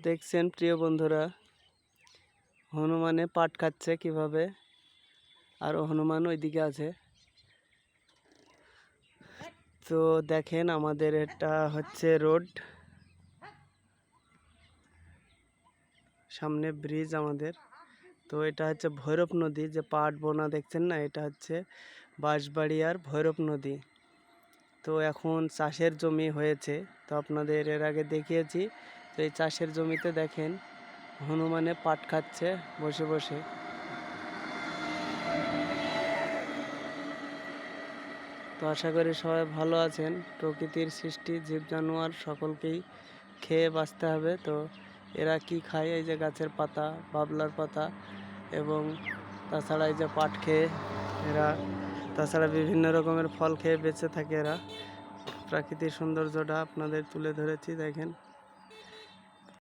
দেখছেন প্রিয় বন্ধুরা, হনুমানে পাট খাচ্ছে কিভাবে। আর হনুমান ওইদিকে আছে। তো দেখেন, আমাদের এটা হচ্ছে রোড, সামনে ব্রিজ আমাদের। তো এটা হচ্ছে ভৈরব নদী, যে পাট বোনা দেখছেন না, এটা হচ্ছে বাঁশবাড়িয়ার ভৈরব নদী। তো এখন চাষের জমি হয়েছে, তো আপনাদের এর আগে দেখিয়েছি। তো এই চাষের জমিতে দেখেন হনুমানে পাট খাচ্ছে বসে বসে। তো আশা করি সবাই ভালো আছেন। প্রকৃতির সৃষ্টি জীব জানোয়ার সকলকেই খেয়ে বাঁচতে হবে। তো এরা কি খায়? এই যে গাছের পাতা, বাবলার পাতা, এবং তাছাড়া এই যে পাট খেয়ে এরা, তাছাড়া বিভিন্ন রকমের ফল খেয়ে বেঁচে থাকে এরা। প্রাকৃতিক সৌন্দর্যটা আপনাদের তুলে ধরেছি, দেখেন।